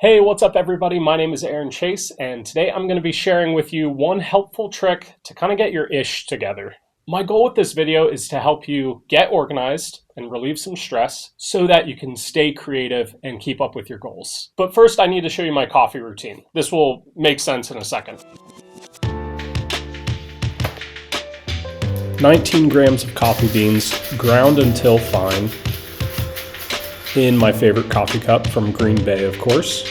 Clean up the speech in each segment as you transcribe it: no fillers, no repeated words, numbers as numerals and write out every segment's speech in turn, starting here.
Hey, what's up everybody? My name is Aaron Chase, and today I'm going to be sharing with you one helpful trick to kind of get your ish together. My goal with this video is to help you get organized and relieve some stress so that you can stay creative and keep up with your goals. But first, I need to show you my coffee routine. This will make sense in a second. 19 grams of coffee beans, ground until fine, in my favorite coffee cup from Green Bay, of course.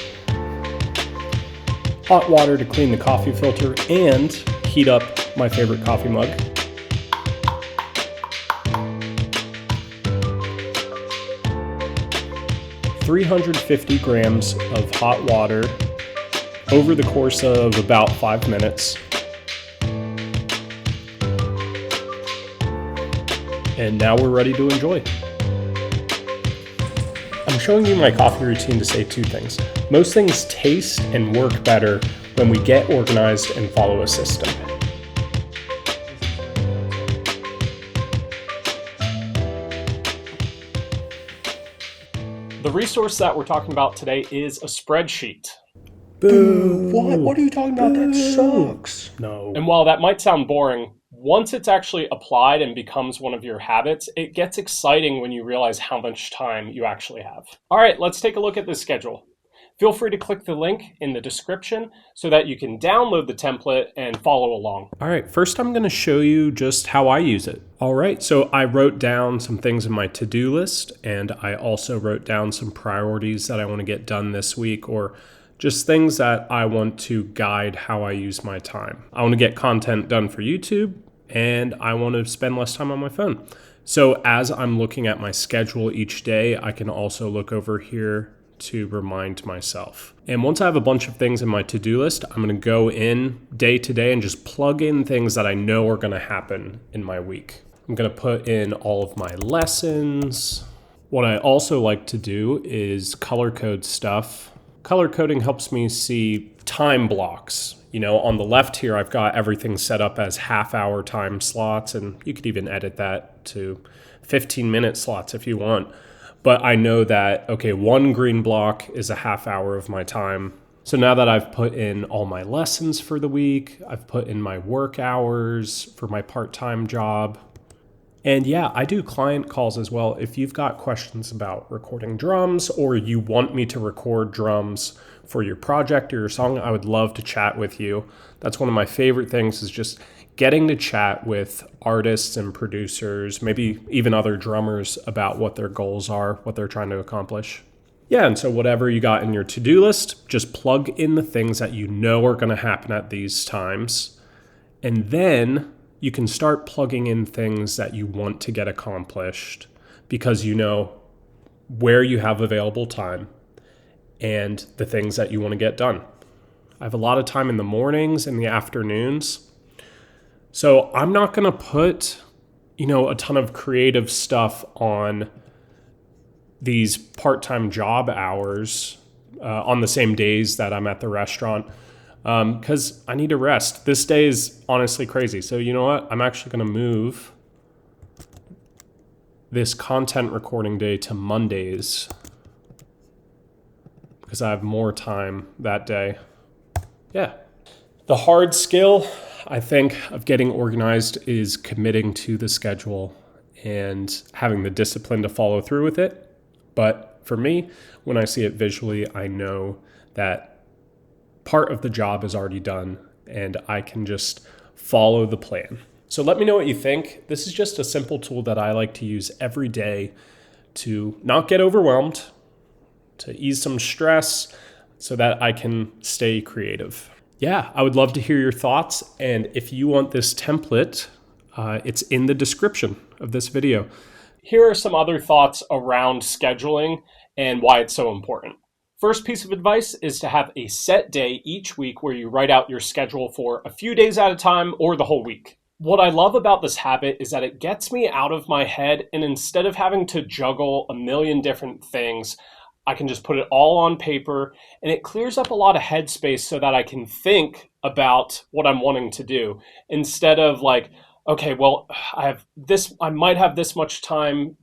Hot water to clean the coffee filter and heat up my favorite coffee mug. $350 grams of hot water over the course of about 5 minutes. And now we're ready to enjoy. I'm showing you my coffee routine to say two things. Most things taste and work better when we get organized and follow a system. The resource that we're talking about today is a spreadsheet. Boo! What are you talking about? That sucks. No. And while that might sound boring, once it's actually applied and becomes one of your habits, it gets exciting when you realize how much time you actually have. All right, let's take a look at this schedule. Feel free to click the link in the description so that you can download the template and follow along. All right, first I'm going to show you just how I use it. All right, so I wrote down some things in my to-do list, and I also wrote down some priorities that I want to get done this week, or just things that I want to guide how I use my time. I want to get content done for YouTube, and I want to spend less time on my phone. So as I'm looking at my schedule each day, I can also look over here to remind myself. And once I have a bunch of things in my to-do list, I'm going to go in day to day and just plug in things that I know are going to happen in my week. I'm going to put in all of my lessons. What I also like to do is color code stuff. Color coding helps me see time blocks. You know, on the left here, I've got everything set up as half-hour time slots, and you could even edit that to 15-minute slots if you want. But I know that, okay, one green block is a half hour of my time. So now that I've put in all my lessons for the week, I've put in my work hours for my part-time job. And yeah, I do client calls as well. If you've got questions about recording drums or you want me to record drums for your project or your song, I would love to chat with you. That's one of my favorite things, is just getting to chat with artists and producers, maybe even other drummers, about what their goals are, what they're trying to accomplish. Yeah, and so whatever you got in your to-do list, just plug in the things that you know are going to happen at these times. And then you can start plugging in things that you want to get accomplished because you know where you have available time and the things that you want to get done. I have a lot of time in the mornings and the afternoons. So I'm not going to put, a ton of creative stuff on these part-time job hours on the same days that I'm at the restaurant because I need to rest. This day is honestly crazy. So you know what? I'm actually going to move this content recording day to Mondays because I have more time that day. Yeah. The hard skill, I think, of getting organized is committing to the schedule and having the discipline to follow through with it. But for me, when I see it visually, I know that part of the job is already done and I can just follow the plan. So let me know what you think. This is just a simple tool that I like to use every day to not get overwhelmed, to ease some stress so that I can stay creative. Yeah, I would love to hear your thoughts. And if you want this template, it's in the description of this video. Here are some other thoughts around scheduling and why it's so important. First piece of advice is to have a set day each week where you write out your schedule for a few days at a time or the whole week. What I love about this habit is that it gets me out of my head, and instead of having to juggle a million different things, I can just put it all on paper, and it clears up a lot of headspace so that I can think about what I'm wanting to do instead of like, okay, well, I might have this much time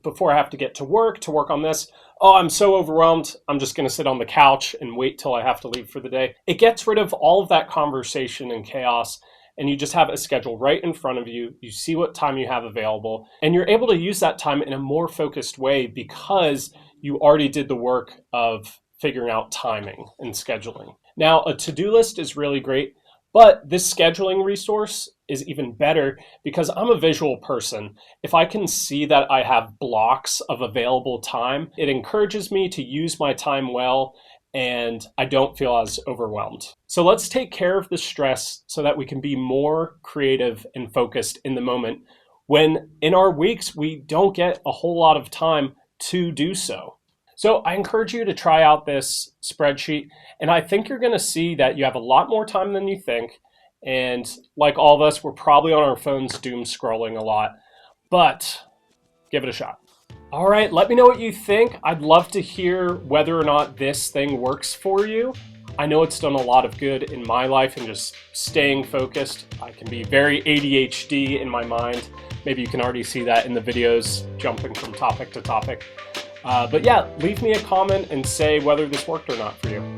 before I have to get to work on this. Oh, I'm so overwhelmed. I'm just going to sit on the couch and wait till I have to leave for the day. It gets rid of all of that conversation and chaos, and you just have a schedule right in front of you. You see what time you have available, and you're able to use that time in a more focused way because you already did the work of figuring out timing and scheduling. Now, a to-do list is really great, but this scheduling resource is even better because I'm a visual person. If I can see that I have blocks of available time, it encourages me to use my time well, and I don't feel as overwhelmed. So let's take care of the stress so that we can be more creative and focused in the moment when in our weeks we don't get a whole lot of time to do so. So I encourage you to try out this spreadsheet, and I think you're going to see that you have a lot more time than you think. And like all of us, we're probably on our phones doom scrolling a lot, but give it a shot. All right, let me know what you think. I'd love to hear whether or not this thing works for you. I know it's done a lot of good in my life and just staying focused. I can be very ADHD in my mind. Maybe you can already see that in the videos, jumping from topic to topic. But yeah, leave me a comment and say whether this worked or not for you.